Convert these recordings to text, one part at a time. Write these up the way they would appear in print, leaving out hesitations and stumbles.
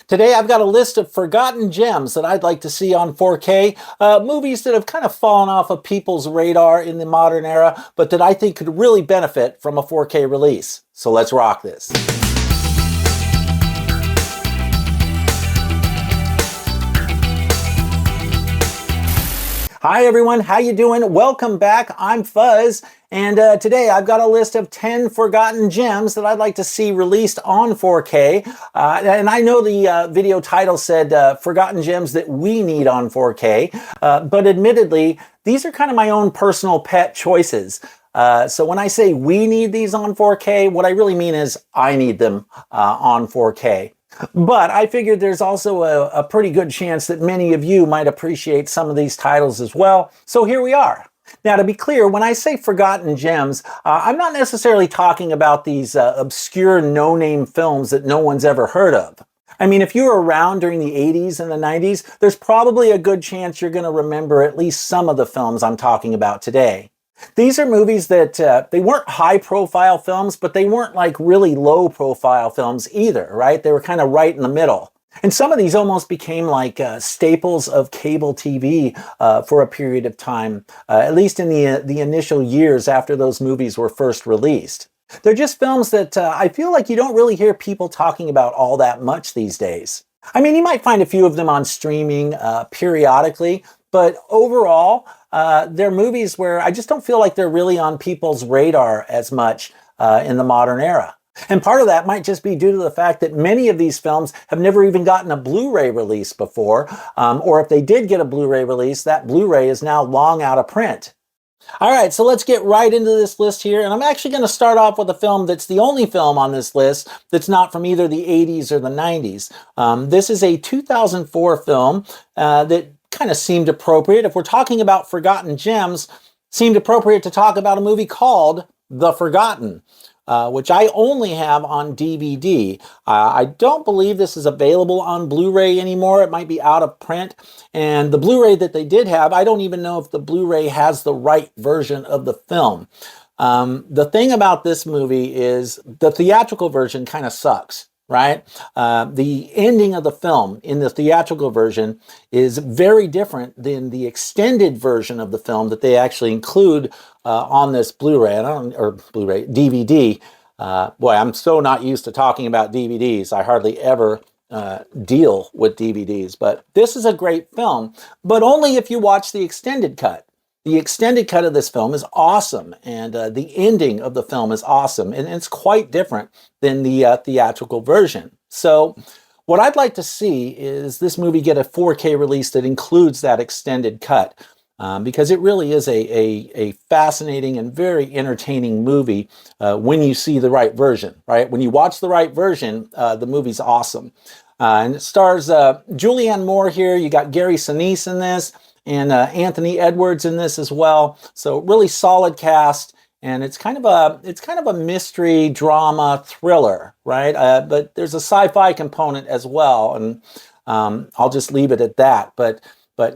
Today I've got a list of forgotten gems that I'd like to see on 4K, movies that have kind of fallen off of people's radar in the modern era, but that I think could really benefit from a 4K release. So let's rock this. Hi everyone, how you doing? Welcome back. I'm Fuzz, and today I've got a list of 10 forgotten gems that I'd like to see released on 4K. And I know the video title said Forgotten Gems That We Need on 4K, but admittedly, these are kind of my own personal pet choices. So when I say we need these on 4K, what I really mean is I need them on 4K. But I figured there's also a pretty good chance that many of you might appreciate some of these titles as well. So here we are. Now, to be clear, when I say forgotten gems, I'm not necessarily talking about these obscure no-name films that no one's ever heard of. I mean, if you were around during the 80s and the 90s, there's probably a good chance you're going to remember at least some of the films I'm talking about today. These are movies that they weren't high-profile films, but they weren't like really low-profile films either, right? They were kind of right in the middle. And some of these almost became like staples of cable TV for a period of time, at least in the initial years after those movies were first released. They're just films that I feel like you don't really hear people talking about all that much these days. I mean, you might find a few of them on streaming periodically, but overall, they're movies where I just don't feel like they're really on people's radar as much in the modern era. And part of that might just be due to the fact that many of these films have never even gotten a Blu-ray release before, or if they did get a Blu-ray release, that Blu-ray is now long out of print. All right, so let's get right into this list here, and I'm actually going to start off with a film that's the only film on this list that's not from either the 80s or the 90s. This is a 2004 film that kind of seemed appropriate. If we're talking about forgotten gems, seemed appropriate to talk about a movie called The Forgotten, which I only have on DVD. I don't believe this is available on Blu-ray anymore. It might be out of print. And the Blu-ray that they did have, I don't even know if the Blu-ray has the right version of the film. The thing about this movie is the theatrical version kind of sucks. Right? The ending of the film in the theatrical version is very different than the extended version of the film that they actually include on this Blu-ray, or Blu-ray, DVD. Boy, I'm so not used to talking about DVDs. I hardly ever deal with DVDs, but this is a great film, but only if you watch the extended cut. The extended cut of this film is awesome, and the ending of the film is awesome, and it's quite different than the theatrical version. So what I'd like to see is this movie get a 4K release that includes that extended cut, because it really is a fascinating and very entertaining movie when you see the right version, right? When you watch the right version, the movie's awesome. And it stars Julianne Moore here. You got Gary Sinise in this, and Anthony Edwards in this as well. So really solid cast, and it's kind of a mystery drama thriller, right? But there's a sci-fi component as well, and I'll just leave it at that. But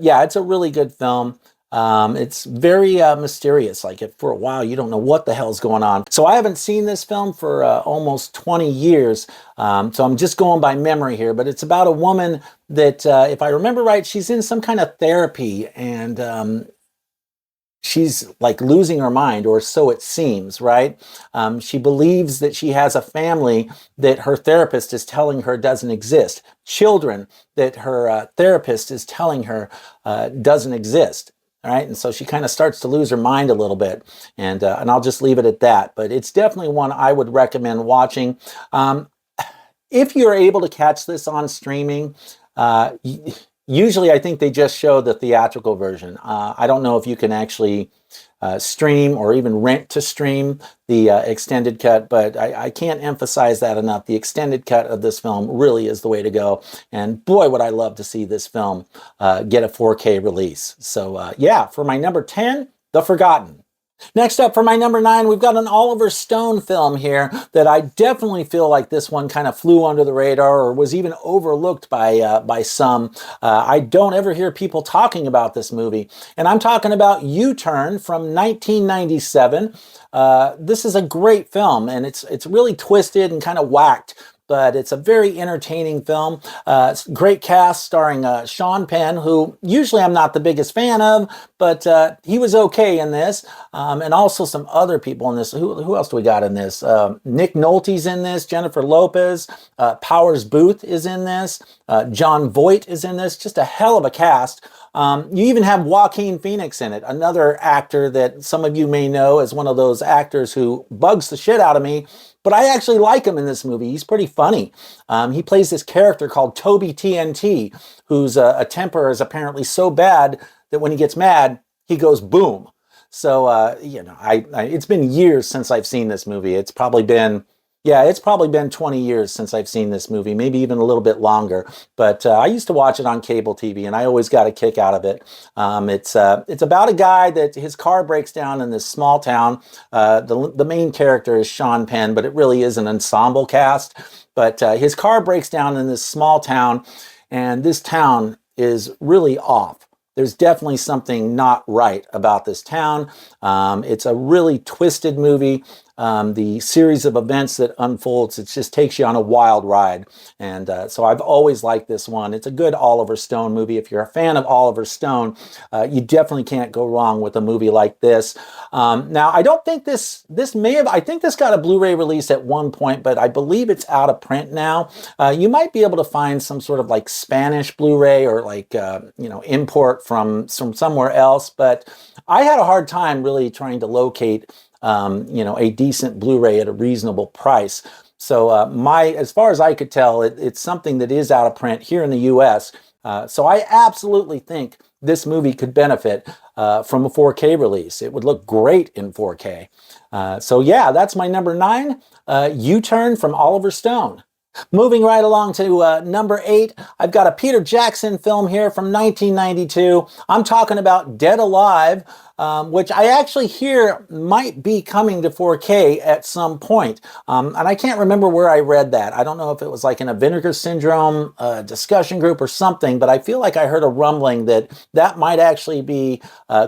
yeah, it's a really good film. It's very mysterious. Like for a while, you don't know what the hell's going on. So I haven't seen this film for almost 20 years. So I'm just going by memory here, but it's about a woman that, if I remember right, she's in some kind of therapy, and she's like losing her mind, or so it seems, right? She believes that she has a family that her therapist is telling her doesn't exist. Children that her therapist is telling her doesn't exist. All right, and so she kind of starts to lose her mind a little bit, and I'll just leave it at that. But it's definitely one I would recommend watching. If you're able to catch this on streaming, usually I think they just show the theatrical version. I don't know if you can actually stream or even rent to stream the extended cut, but I can't emphasize that enough. The extended cut of this film really is the way to go, and boy, would I love to see this film get a 4K release. So yeah, for my number 10, The Forgotten. Next up, for my number 9, we've got an Oliver Stone film here that I definitely feel like this one kind of flew under the radar, or was even overlooked by some. I don't ever hear people talking about this movie, and I'm talking about U-Turn from 1997. This is a great film, and it's really twisted and kind of whacked, but it's a very entertaining film. Great cast starring Sean Penn, who usually I'm not the biggest fan of, but he was okay in this. And also some other people in this. Who else do we got in this? Nick Nolte's in this. Jennifer Lopez. Powers Booth is in this. John Voight is in this. Just a hell of a cast. You even have Joaquin Phoenix in it, another actor that some of you may know as one of those actors who bugs the shit out of me, but I actually like him in this movie. He's pretty funny. He plays this character called Toby TNT, whose a temper is apparently so bad that when he gets mad, he goes boom. So, you know, it's been years since I've seen this movie. It's probably been 20 years since I've seen this movie, maybe even a little bit longer. But I used to watch it on cable TV, and I always got a kick out of it. It's about a guy that his car breaks down in this small town. The main character is Sean Penn, but it really is an ensemble cast. But his car breaks down in this small town, and this town is really off. There's definitely something not right about this town. It's a really twisted movie. The series of events that unfolds, it just takes you on a wild ride. And so I've always liked this one. It's a good Oliver Stone movie. If you're a fan of Oliver Stone, you definitely can't go wrong with a movie like this. Now, I don't think I think this got a Blu-ray release at one point, but I believe it's out of print now. You might be able to find some sort of like Spanish Blu-ray or like, import from somewhere else. But I had a hard time really trying to locate a decent Blu-ray at a reasonable price. So as far as I could tell, it's something that is out of print here in the US. So I absolutely think this movie could benefit from a 4K release. It would look great in 4K. So yeah, that's my number 9, U-Turn from Oliver Stone. Moving right along to number 8, I've got a Peter Jackson film here from 1992. I'm talking about Dead Alive, which I actually hear might be coming to 4K at some point. And I can't remember where I read that. I don't know if it was like in a Vinegar Syndrome discussion group or something, but I feel like I heard a rumbling that might actually be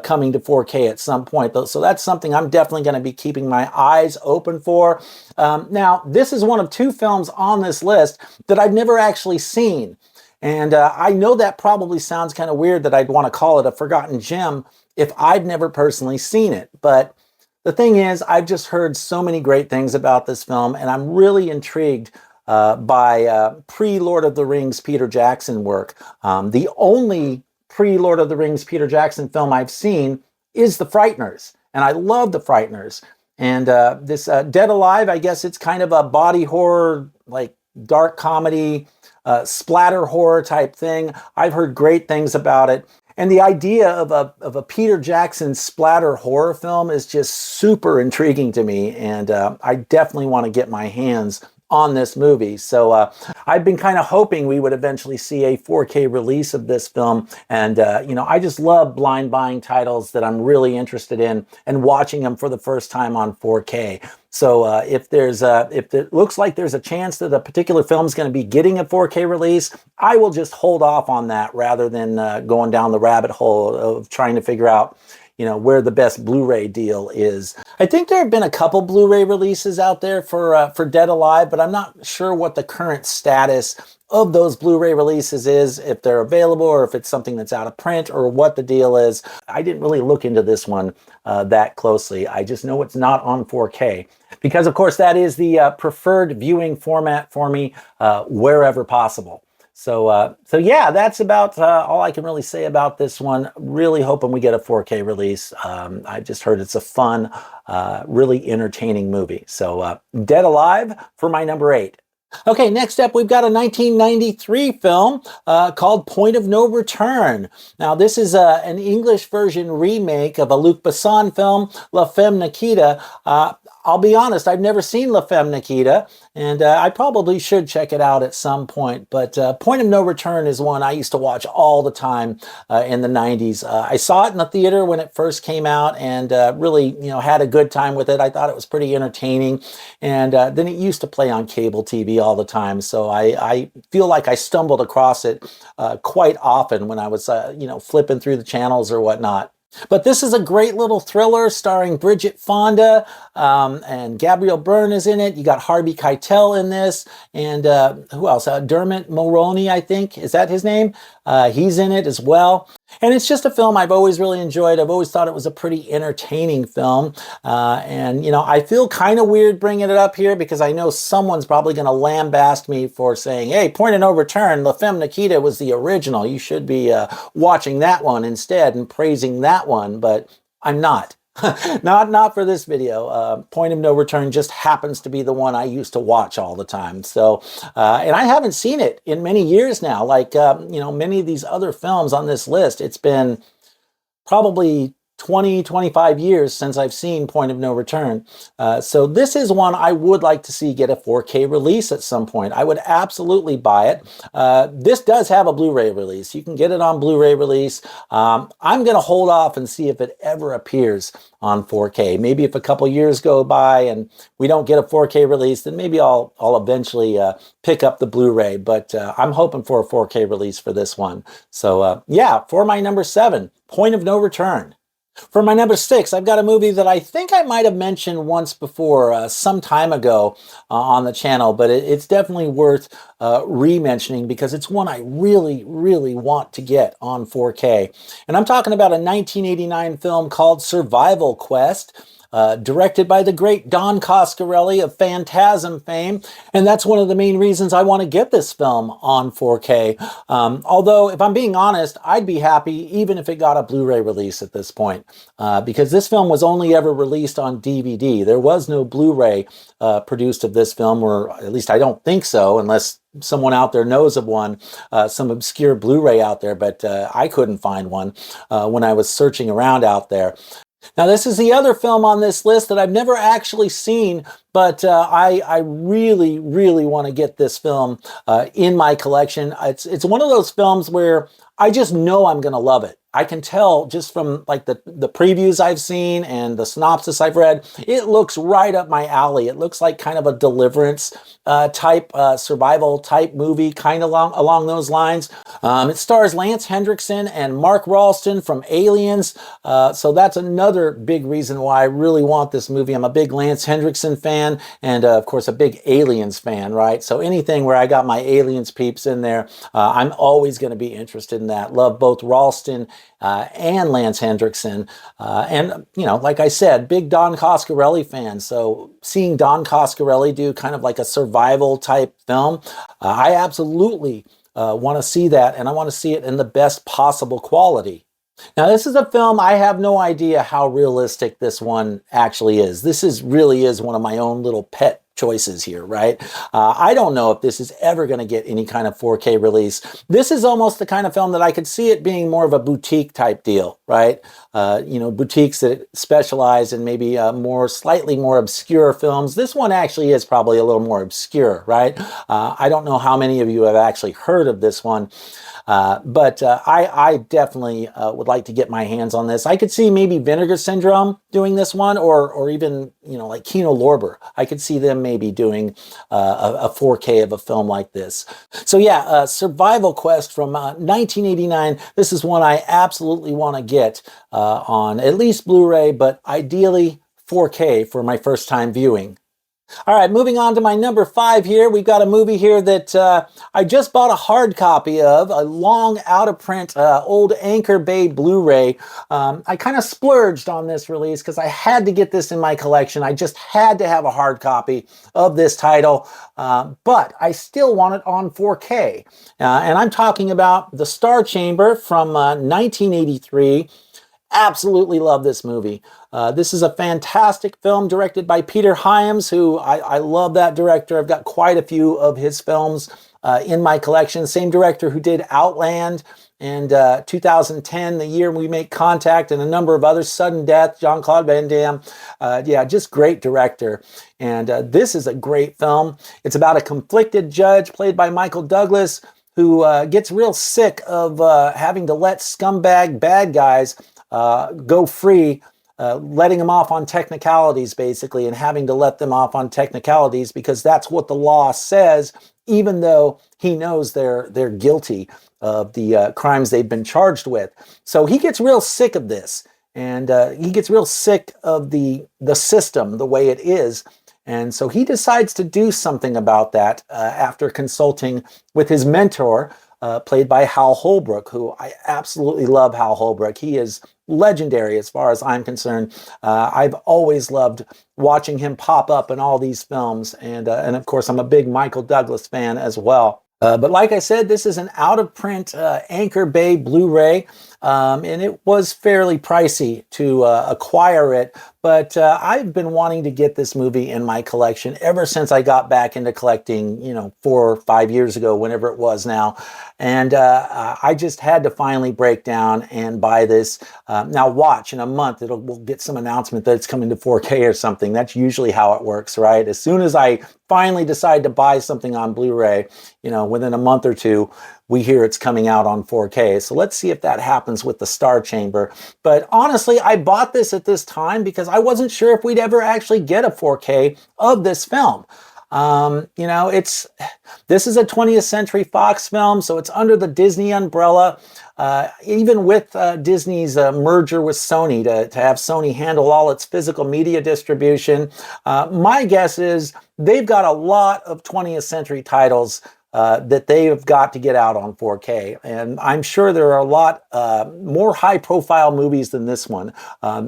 coming to 4K at some point. So that's something I'm definitely going to be keeping my eyes open for. Now, this is one of 2 films on this list that I've never actually seen. And I know that probably sounds kind of weird that I'd want to call it a forgotten gem if I've never personally seen it. But the thing is, I've just heard so many great things about this film, and I'm really intrigued by pre-Lord of the Rings Peter Jackson work. The only pre-Lord of the Rings Peter Jackson film I've seen is The Frighteners, and I love The Frighteners. And this Dead Alive, I guess it's kind of a body horror, like dark comedy, splatter horror type thing. I've heard great things about it. And the idea of a Peter Jackson splatter horror film is just super intriguing to me. And I definitely want to get my hands on this movie. So I've been kind of hoping we would eventually see a 4K release of this film. And, I just love blind buying titles that I'm really interested in and watching them for the first time on 4K. So if it looks like there's a chance that a particular film is going to be getting a 4K release, I will just hold off on that rather than going down the rabbit hole of trying to figure out where the best Blu-ray deal is. I think there have been a couple Blu-ray releases out there for Dead Alive, but I'm not sure what the current status of those Blu-ray releases is, if they're available or if it's something that's out of print or what the deal is. I didn't really look into this one that closely. I just know it's not on 4K because, of course, that is the preferred viewing format for me wherever possible. So yeah, that's about all I can really say about this one. Really hoping we get a 4K release. I just heard it's a fun, really entertaining movie. So Dead Alive for my number 8. Okay, next up, we've got a 1993 film called Point of No Return. Now, this is an English version remake of a Luc Besson film, La Femme Nikita. I'll be honest, I've never seen La Femme Nikita, and I probably should check it out at some point. But Point of No Return is one I used to watch all the time in the 90s. I saw it in the theater when it first came out and really, had a good time with it. I thought it was pretty entertaining. And then it used to play on cable TV all the time. So I feel like I stumbled across it quite often when I was, flipping through the channels or whatnot. But this is a great little thriller starring Bridget Fonda, and Gabrielle Byrne is in it. You got Harvey Keitel in this, and who else? Dermot Mulroney, I think. Is that his name? He's in it as well. And it's just a film I've always really enjoyed. I've always thought it was a pretty entertaining film. And, you know, I feel kind of weird bringing it up here because I know someone's probably going to lambaste me for saying, hey, Point of No Return, La Femme Nikita was the original. You should be watching that one instead and praising that one. But I'm not. Not for this video. Point of No Return just happens to be the one I used to watch all the time. So, and I haven't seen it in many years now. Like, you know, many of these other films on this list, it's been probably 20, 25 years since I've seen Point of No Return. So this is one I would like to see get a 4K release at some point. I would absolutely buy it. This does have a Blu-ray release. You can get it on Blu-ray release. I'm going to hold off and see if it ever appears on 4K. Maybe if a couple years go by and we don't get a 4K release, then maybe I'll eventually pick up the Blu-ray. But I'm hoping for a 4K release for this one. So yeah, for my number 7, Point of No Return. For my number 6, I've got a movie that I think I might have mentioned once before, some time ago on the channel, but it's definitely worth re-mentioning because it's one I really, really want to get on 4K. And I'm talking about a 1989 film called Survival Quest. Directed by the great Don Coscarelli of Phantasm fame. And that's one of the main reasons I want to get this film on 4K. Although, if I'm being honest, I'd be happy even if it got a Blu-ray release at this point. Because this film was only ever released on DVD. There was no Blu-ray produced of this film, or at least I don't think so, unless someone out there knows of one, some obscure Blu-ray out there, but I couldn't find one when I was searching around out there. Now, this is the other film on this list that I've never actually seen, but I really, really want to get this film in my collection. It's one of those films where I just know I'm going to love it. I can tell just from like the previews I've seen and the synopsis I've read, it looks right up my alley. It looks like kind of a Deliverance type, survival type movie, kind of along those lines. It stars Lance Henriksen and Mark Ralston from Aliens. So that's another big reason why I really want this movie. I'm a big Lance Henriksen fan and of course a big Aliens fan, right? So anything where I got my Aliens peeps in there, I'm always going to be interested in that. Love both Ralston and Lance Henriksen. And, you know, like I said, big Don Coscarelli fan. So seeing Don Coscarelli do kind of like a survival type film, I absolutely want to see that. And I want to see it in the best possible quality. Now, this is a film I have no idea how realistic this one actually is. This really is one of my own little pet choices here, right? I don't know if this is ever going to get any kind of 4K release. This is almost the kind of film that I could see it being more of a boutique type deal, right? You know, boutiques that specialize in maybe slightly more obscure films. This one actually is probably a little more obscure, right? I don't know how many of you have actually heard of this one. But I definitely would like to get my hands on this. I could see maybe Vinegar Syndrome doing this one, or even, you know, like Kino Lorber. I could see them maybe doing a 4K of a film like this. So yeah, Survival Quest from 1989. This is one I absolutely want to get on at least Blu-ray, but ideally 4K for my first time viewing. All right, moving on to my number 5 here. We've got a movie here that I just bought a hard copy of, a long out-of-print old Anchor Bay Blu-ray. I kind of splurged on this release because I had to get this in my collection. I just had to have a hard copy of this title, but I still want it on 4K. And I'm talking about The Star Chamber from 1983. Absolutely love this movie. This is a fantastic film directed by Peter Hyams, who I love that director. I've got quite a few of his films in my collection. Same director who did Outland and 2010, The Year We Make Contact, and a number of others, Sudden Death, Jean-Claude Van Damme. Yeah, just great director. And this is a great film. It's about a conflicted judge played by Michael Douglas who gets real sick of having to let scumbag bad guys go free, letting them off on technicalities, basically, and having to let them off on technicalities because that's what the law says, even though he knows they're guilty of the crimes they've been charged with. So he gets real sick of this. and he gets real sick of the system the way it is. And so he decides to do something about that after consulting with his mentor, played by Hal Holbrook, who I absolutely love. Hal Holbrook. He is legendary as far as I'm concerned. I've always loved watching him pop up in all these films. And of course, I'm a big Michael Douglas fan as well. But like I said, this is an out-of-print Anchor Bay Blu-ray, and it was fairly pricey to acquire it. But I've been wanting to get this movie in my collection ever since I got back into collecting, 4 or 5 years ago, whenever it was now. And I just had to finally break down and buy this. Now watch, in a month, we'll get some announcement that it's coming to 4K or something. That's usually how it works, right? As soon as I finally decide to buy something on Blu-ray, within a month or two, we hear it's coming out on 4K. So let's see if that happens with the Star Chamber. But honestly, I bought this at this time because I wasn't sure if we'd ever actually get a 4K of this film. This is a 20th Century Fox film, so it's under the Disney umbrella. Even with Disney's merger with Sony to have Sony handle all its physical media distribution, my guess is they've got a lot of 20th century titles that they have got to get out on 4K. And I'm sure there are a lot more high-profile movies than this one.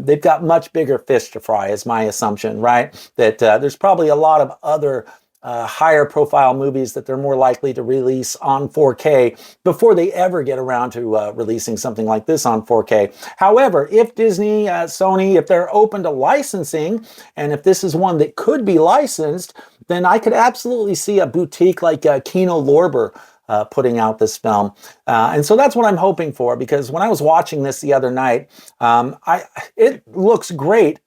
They've got much bigger fish to fry, is my assumption, right? That there's probably a lot of other higher-profile movies that they're more likely to release on 4K before they ever get around to releasing something like this on 4K. However, if Disney, Sony, if they're open to licensing, and if this is one that could be licensed, then I could absolutely see a boutique like Kino Lorber putting out this film. And so that's what I'm hoping for, because when I was watching this the other night, it looks great,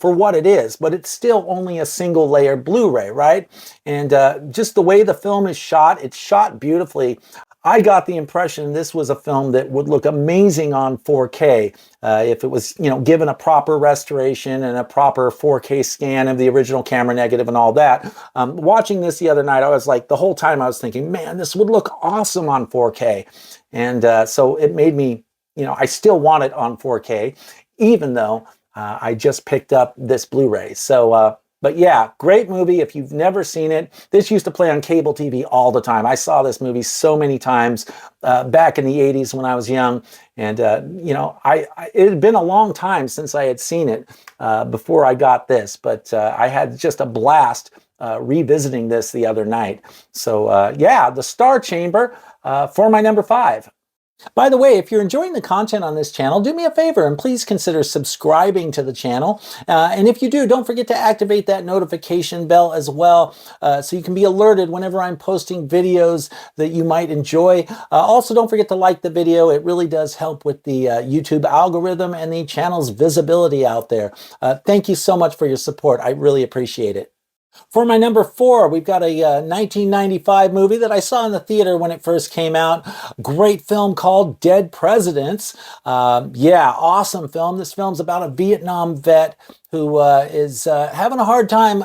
for what it is, but it's still only a single layer Blu-ray, right? And just the way the film is shot, it's shot beautifully. I got the impression this was a film that would look amazing on 4K if it was, given a proper restoration and a proper 4K scan of the original camera negative and all that. Watching this the other night, I was like, the whole time I was thinking, man, this would look awesome on 4K. And so it made me, I still want it on 4K, even though I just picked up this Blu-ray. So, but yeah, great movie. If you've never seen it, this used to play on cable TV all the time. I saw this movie so many times back in the 80s when I was young. And, it had been a long time since I had seen it before I got this. But I had just a blast revisiting this the other night. So, yeah, The Star Chamber for my number 5. By the way, if you're enjoying the content on this channel, do me a favor and please consider subscribing to the channel. And if you do, don't forget to activate that notification bell as well, so you can be alerted whenever I'm posting videos that you might enjoy. Also, don't forget to like the video. It really does help with the YouTube algorithm and the channel's visibility out there. Thank you so much for your support. I really appreciate it. For my number 4, we've got a 1995 movie that I saw in the theater when it first came out. Great film called Dead Presidents. Yeah, awesome film. This film's about a Vietnam vet who is having a hard time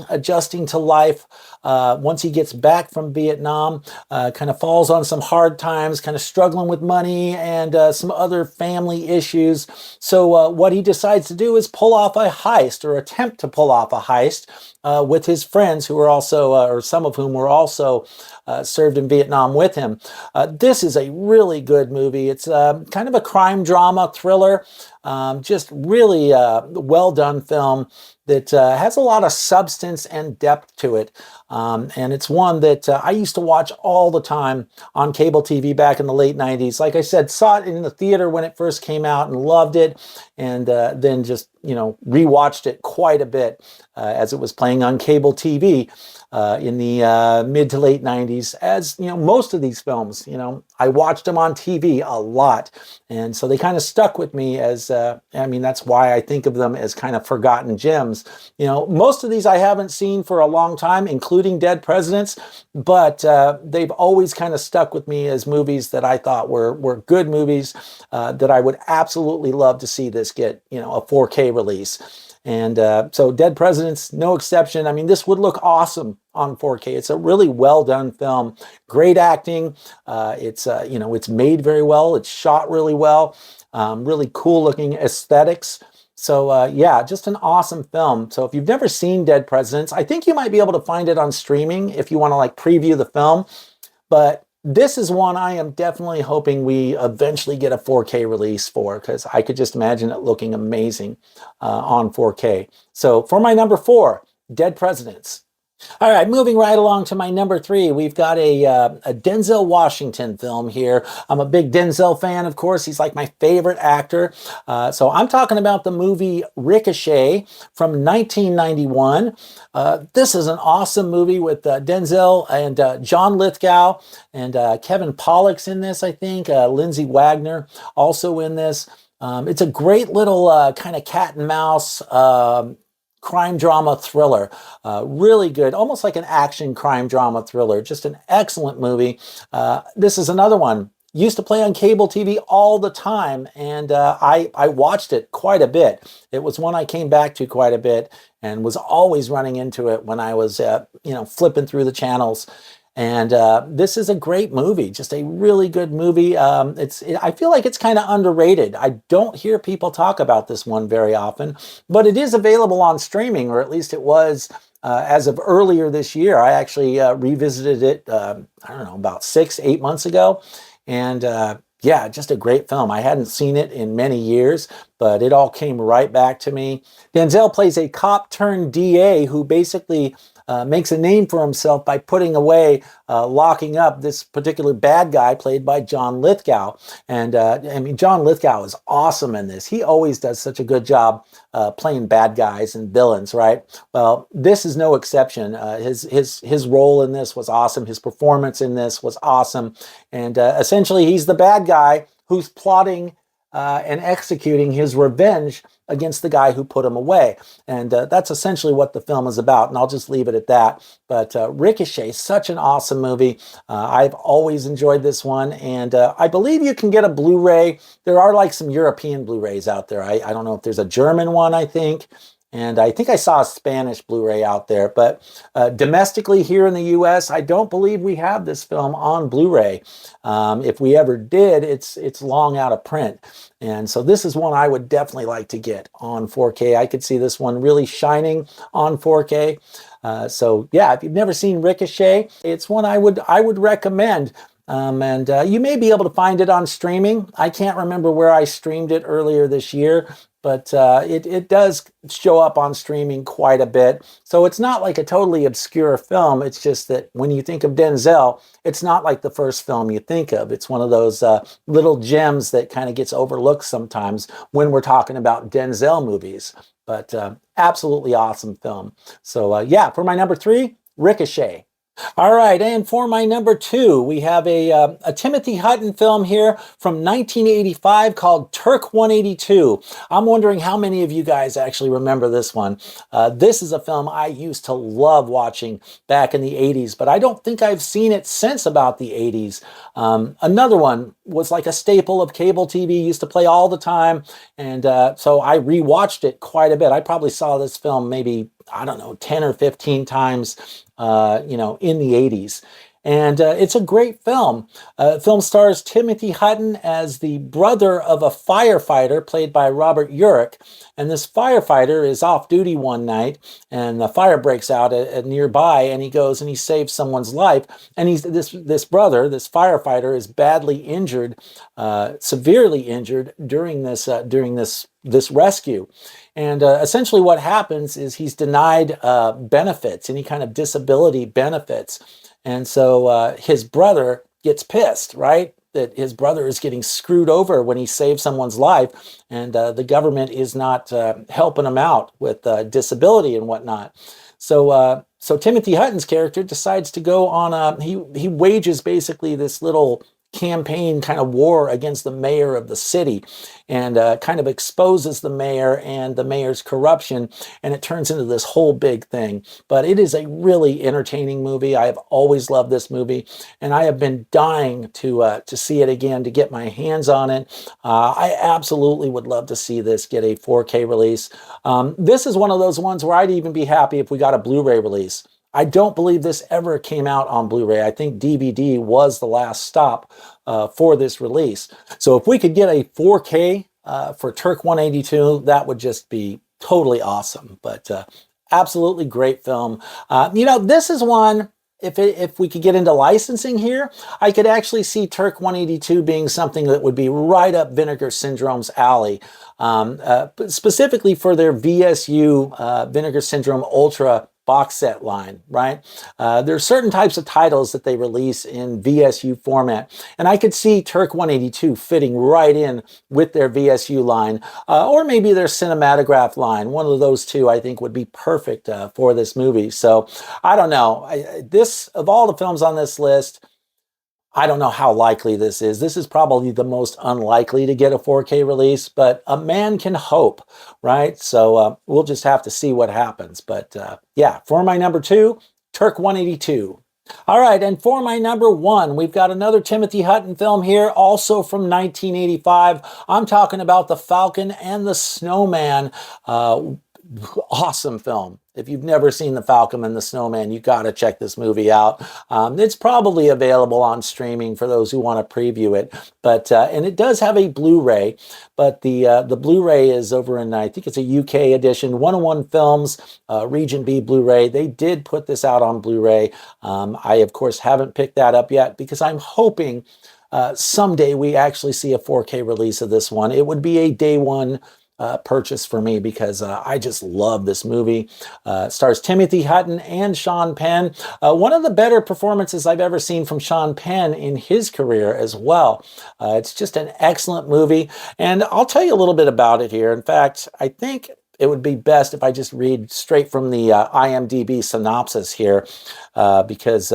adjusting to life once he gets back from Vietnam. Kind of falls on some hard times, kind of struggling with money and some other family issues. So what he decides to do is pull off a heist, or attempt to pull off a heist, with his friends who were also, or some of whom were also served in Vietnam with him. This is a really good movie. It's kind of a crime drama thriller. Just really well done film that has a lot of substance and depth to it. And it's one that I used to watch all the time on cable TV back in the late 90s. Like I said, saw it in the theater when it first came out and loved it. And then just, rewatched it quite a bit as it was playing on cable TV in the mid to late 90s. As, most of these films, I watched them on TV a lot. And so they kind of stuck with me as, that's why I think of them as kind of forgotten gems. Most of these I haven't seen for a long time, including Dead Presidents, but they've always kind of stuck with me as movies that I thought were good movies that I would absolutely love to see this get, a 4K release. And so Dead Presidents, no exception. I mean, this would look awesome on 4K. It's a really well done film. Great acting. It's made very well. It's shot really well. Really cool looking aesthetics. So yeah, just an awesome film. So if you've never seen Dead Presidents, I think you might be able to find it on streaming if you want to like preview the film. But this is one I am definitely hoping we eventually get a 4K release for, because I could just imagine it looking amazing on 4K. So for my number 4, Dead Presidents. All right, moving right along to my number 3, we've got a Denzel Washington film here. I'm a big Denzel fan, of course. He's like my favorite actor. So I'm talking about the movie Ricochet from 1991. This is an awesome movie with Denzel and John Lithgow, and Kevin Pollak's in this, I think. Lindsay Wagner also in this. It's a great little kind of cat and mouse crime drama thriller. Really good, almost like an action crime drama thriller. Just an excellent movie. This is another one. Used to play on cable TV all the time, and I watched it quite a bit. It was one I came back to quite a bit and was always running into it when I was flipping through the channels. And this is a great movie, just a really good movie. I feel like it's kind of underrated. I don't hear people talk about this one very often, but it is available on streaming, or at least it was as of earlier this year. I actually revisited it, I don't know, about 6-8 months ago. And yeah, just a great film. I hadn't seen it in many years, but it all came right back to me. Denzel plays a cop turned DA who basically makes a name for himself by putting away, locking up this particular bad guy played by John Lithgow. And I mean, John Lithgow is awesome in this. He always does such a good job playing bad guys and villains, right? Well, this is no exception. His role in this was awesome. His performance in this was awesome. And essentially, he's the bad guy who's plotting and executing his revenge against the guy who put him away. And that's essentially what the film is about, and I'll just leave it at that. But Ricochet, such an awesome movie. I've always enjoyed this one, and I believe you can get a Blu-ray. There are like some European Blu-rays out there. I don't know if there's a German one, I think. And I think I saw a Spanish Blu-ray out there, but domestically here in the US, I don't believe we have this film on Blu-ray. If we ever did, it's long out of print. And so this is one I would definitely like to get on 4K. I could see this one really shining on 4K. So yeah, if you've never seen Ricochet, it's one I would recommend. And you may be able to find it on streaming. I can't remember where I streamed it earlier this year, but it does show up on streaming quite a bit. So it's not like a totally obscure film. It's just that when you think of Denzel, it's not like the first film you think of. It's one of those little gems that kind of gets overlooked sometimes when we're talking about Denzel movies. But absolutely awesome film. So yeah, for my number 3, Ricochet. All right, and for my number 2, we have a Timothy Hutton film here from 1985 called Turk 182. I'm wondering how many of you guys actually remember this one. This is a film I used to love watching back in the 80s, but I don't think I've seen it since about the 80s. Another one was like a staple of cable TV, used to play all the time, and so I rewatched it quite a bit. I probably saw this film maybe, I don't know, 10 or 15 times, in the 80s. And it's a great film. Film stars Timothy Hutton as the brother of a firefighter played by Robert Urich. And this firefighter is off duty one night, and the fire breaks out at nearby, and he goes and he saves someone's life. And this brother, this firefighter, is badly injured, severely injured during this rescue. And essentially what happens is he's denied benefits, any kind of disability benefits. And so his brother gets pissed, right? That his brother is getting screwed over when he saves someone's life, and the government is not helping him out with disability and whatnot. So Timothy Hutton's character decides to go on he wages basically this little campaign kind of war against the mayor of the city, and kind of exposes the mayor and the mayor's corruption, and it turns into this whole big thing. But it is a really entertaining movie. I have always loved this movie, and I have been dying to see it again, to get my hands on it. I absolutely would love to see this get a 4K release. This is one of those ones where I'd even be happy if we got a Blu-ray release. I don't believe this ever came out on Blu-ray. I think DVD was the last stop for this release. So if we could get a 4K for Turk 182, that would just be totally awesome. But absolutely great film. You know, this is one, if we could get into licensing here, I could actually see Turk 182 being something that would be right up Vinegar Syndrome's alley. Specifically for their VSU Vinegar Syndrome Ultra box set line, right? There are certain types of titles that they release in VSU format, and I could see Turk 182 fitting right in with their VSU line, or maybe their Cinematograph line. One of those two I think would be perfect for this movie. So I don't know. This, of all the films on this list, I don't know how likely this is. This is probably the most unlikely to get a 4K release, but a man can hope, right? So we'll just have to see what happens. But yeah, for my number 2, Turk 182. All right, and for my number 1, we've got another Timothy Hutton film here, also from 1985. I'm talking about The Falcon and the Snowman. Awesome film. If you've never seen The Falcon and the Snowman, you got to check this movie out. It's probably available on streaming for those who want to preview it. But and it does have a Blu-ray, but the Blu-ray is over in, I think it's a UK edition, 101 Films, Region B Blu-ray. They did put this out on Blu-ray. I, of course, haven't picked that up yet because I'm hoping someday we actually see a 4K release of this one. It would be a day one purchase for me because I just love this movie. Stars Timothy Hutton and Sean Penn. One of the better performances I've ever seen from Sean Penn in his career as well. It's just an excellent movie, and I'll tell you a little bit about it here. In fact, I think it would be best if I just read straight from the IMDb synopsis here because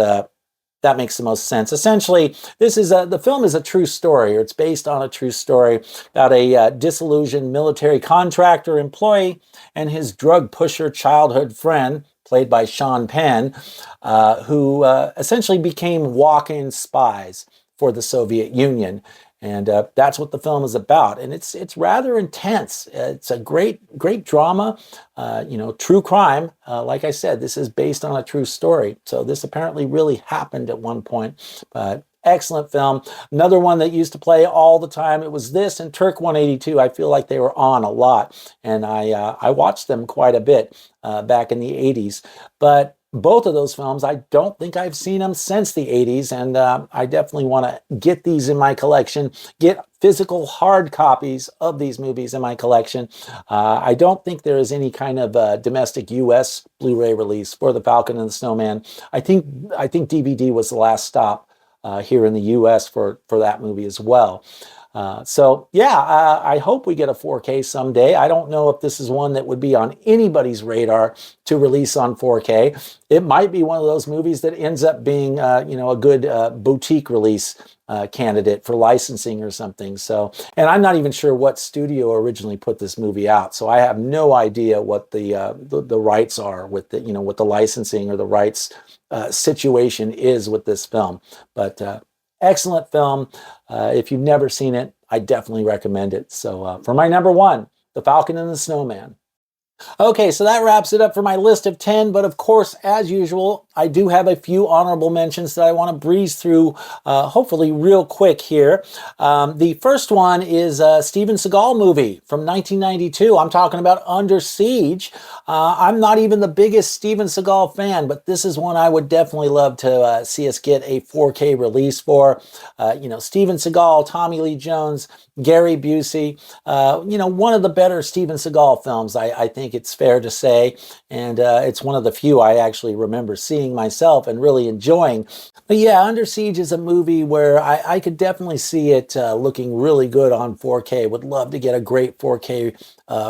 that makes the most sense. Essentially, this is the film is a true story, or it's based on a true story about a disillusioned military contractor employee and his drug pusher childhood friend, played by Sean Penn, who essentially became walk-in spies for the Soviet Union. And that's what the film is about. And it's rather intense. It's a great drama, you know, true crime. Like I said, this is based on a true story. So this apparently really happened at one point. But excellent film. Another one that used to play all the time. It was this and Turk 182. I feel like they were on a lot. And I watched them quite a bit back in the 80s. But both of those films, I don't think I've seen them since the 80s, and I definitely want to get these in my collection, get physical hard copies of these movies in my collection. I don't think there is any kind of domestic US Blu-ray release for The Falcon and the Snowman. I think DVD was the last stop here in the US for that movie as well. So yeah, I hope we get a 4K someday. I don't know if this is one that would be on anybody's radar to release on 4K. It might be one of those movies that ends up being, you know, a good boutique release candidate for licensing or something. So, and I'm not even sure what studio originally put this movie out. So I have no idea what the rights are with the, you know, what the licensing or the rights situation is with this film. But excellent film. If you've never seen it, I definitely recommend it. So for my number 1, The Falcon and the Snowman. Okay, so that wraps it up for my list of 10, but of course, as usual, I do have a few honorable mentions that I want to breeze through, hopefully real quick here. The first one is a Steven Seagal movie from 1992. I'm talking about Under Siege. I'm not even the biggest Steven Seagal fan, but this is one I would definitely love to see us get a 4K release for. You know, Steven Seagal, Tommy Lee Jones, Gary Busey, you know, one of the better Steven Seagal films, I think it's fair to say, and it's one of the few I actually remember seeing myself and really enjoying. But yeah, Under Siege is a movie where I could definitely see it looking really good on 4K. Would love to get a great 4K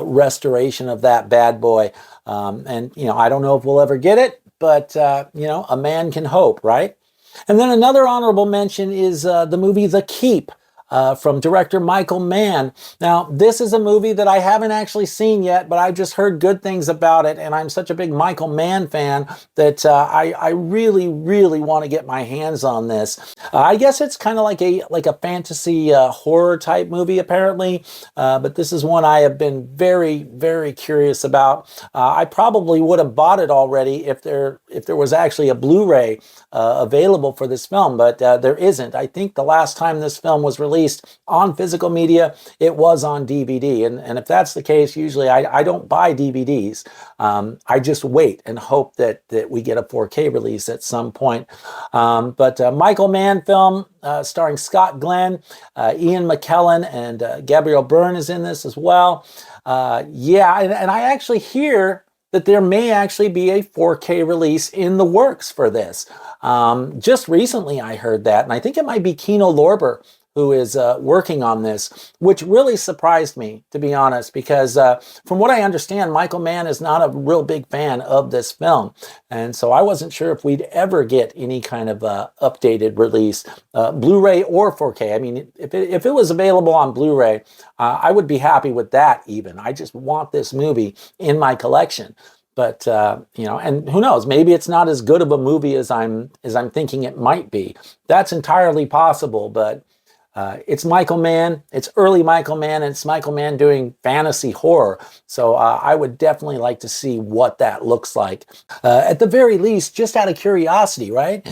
restoration of that bad boy. And, you know, I don't know if we'll ever get it, but, you know, a man can hope, right? And then another honorable mention is the movie The Keep. From director Michael Mann. Now, this is a movie that I haven't actually seen yet, but I've just heard good things about it, and I'm such a big Michael Mann fan that I really, really want to get my hands on this. I guess it's kind of like a fantasy horror type movie, apparently, but this is one I have been very, very curious about. I probably would have bought it already if there was actually a Blu-ray available for this film, but there isn't. I think the last time this film was released on physical media, it was on DVD. And if that's the case, usually I don't buy DVDs. I just wait and hope that we get a 4K release at some point. But Michael Mann film starring Scott Glenn, Ian McKellen, and Gabrielle Byrne is in this as well. Yeah, and I actually hear that there may actually be a 4K release in the works for this. Just recently I heard that, and I think it might be Kino Lorber who is working on this, which really surprised me, to be honest, because from what I understand, Michael Mann is not a real big fan of this film. And so I wasn't sure if we'd ever get any kind of updated release, Blu-ray or 4K. I mean, if it was available on Blu-ray, I would be happy with that even. I just want this movie in my collection. But you know, and who knows? Maybe it's not as good of a movie as I'm thinking it might be. That's entirely possible. But it's Michael Mann. It's early Michael Mann, and it's Michael Mann doing fantasy horror. So I would definitely like to see what that looks like. At the very least, just out of curiosity, right?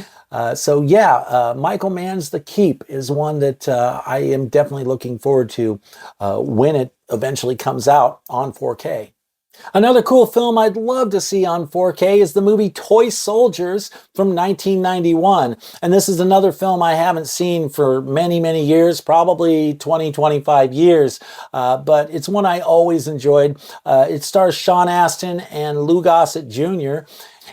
So yeah, Michael Mann's The Keep is one that I am definitely looking forward to when it eventually comes out on 4K. Another cool film I'd love to see on 4K is the movie Toy Soldiers from 1991. And this is another film I haven't seen for many, many years, probably 20, 25 years. But it's one I always enjoyed. It stars Sean Astin and Lou Gossett Jr.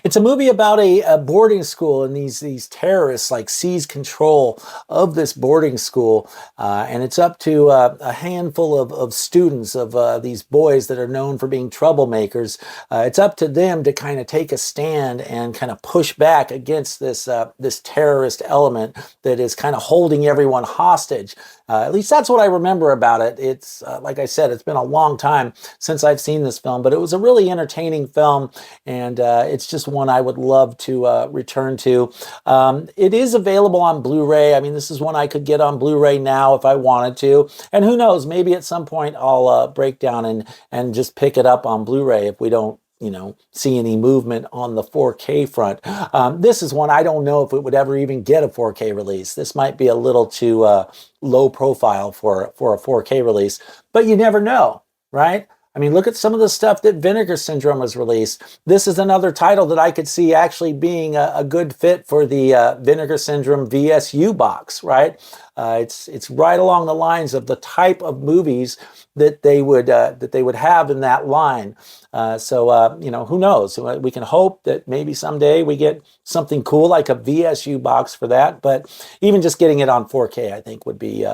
It's a movie about a boarding school, and these terrorists like seize control of this boarding school, and it's up to a handful of students, of these boys that are known for being troublemakers. It's up to them to kind of take a stand and kind of push back against this terrorist element that is kind of holding everyone hostage. At least that's what I remember about it. It's like I said, it's been a long time since I've seen this film, but it was a really entertaining film, and it's just one I would love to return to. It is available on Blu-ray. I mean, this is one I could get on Blu-ray now if I wanted to, and who knows, maybe at some point I'll break down and just pick it up on Blu-ray if we don't, you know, see any movement on the 4K front. This is one I don't know if it would ever even get a 4K release. This might be a little too low profile for a 4K release, but you never know, right? I mean, look at some of the stuff that Vinegar Syndrome was released. This is another title that I could see actually being a good fit for the Vinegar Syndrome VSU box, right? It's right along the lines of the type of movies that they would have in that line. So you know, who knows? We can hope that maybe someday we get something cool like a VSU box for that. But even just getting it on 4K, I think would be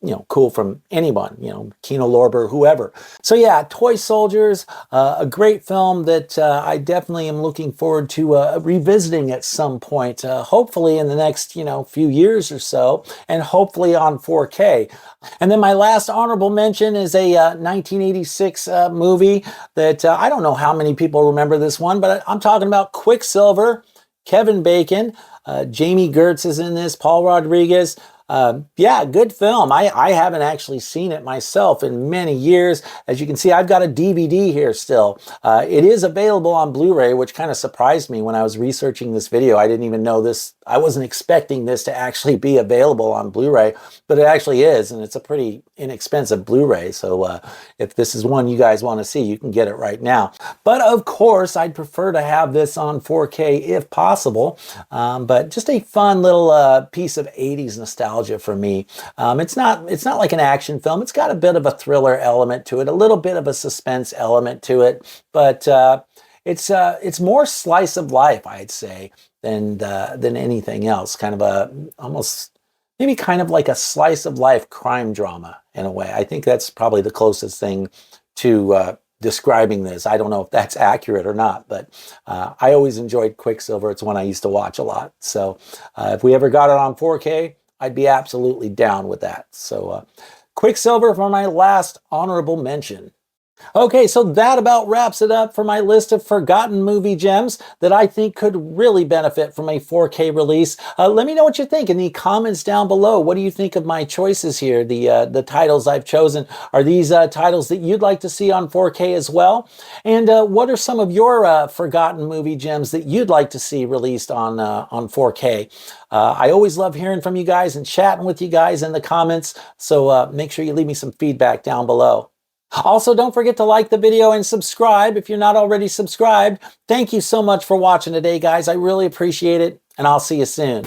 you know, cool from anyone, you know, Kino Lorber, whoever. So yeah, Toy Soldiers, a great film that I definitely am looking forward to revisiting at some point, hopefully in the next, you know, few years or so, and hopefully on 4K. And then my last honorable mention is a 1986 movie that I don't know how many people remember this one, but I'm talking about Quicksilver, Kevin Bacon, Jamie Gertz is in this, Paul Rodriguez. Yeah, good film. I haven't actually seen it myself in many years. As you can see, I've got a DVD here still. It is available on Blu-ray, which kind of surprised me when I was researching this video. I didn't even know this. I wasn't expecting this to actually be available on Blu-ray, but it actually is, and it's a pretty inexpensive Blu-ray. So if this is one you guys want to see, you can get it right now. But of course, I'd prefer to have this on 4K if possible. But just a fun little piece of 80s nostalgia for me. It's not like an action film. It's got a bit of a thriller element to it, a little bit of a suspense element to it, but it's more slice of life, I'd say, than anything else. Kind of a almost maybe kind of like a slice of life crime drama in a way. I think that's probably the closest thing to describing this. I don't know if that's accurate or not, but I always enjoyed Quicksilver. It's one I used to watch a lot. So if we ever got it on 4K, I'd be absolutely down with that. So Quicksilver for my last honorable mention. Okay, so that about wraps it up for my list of forgotten movie gems that I think could really benefit from a 4K release. Let me know what you think in the comments down below. What do you think of my choices here, the titles I've chosen? Are these titles that you'd like to see on 4K as well? And what are some of your forgotten movie gems that you'd like to see released on 4K? I always love hearing from you guys and chatting with you guys in the comments, so make sure you leave me some feedback down below. Also, don't forget to like the video and subscribe if you're not already subscribed. Thank you so much for watching today, guys. I really appreciate it, and I'll see you soon.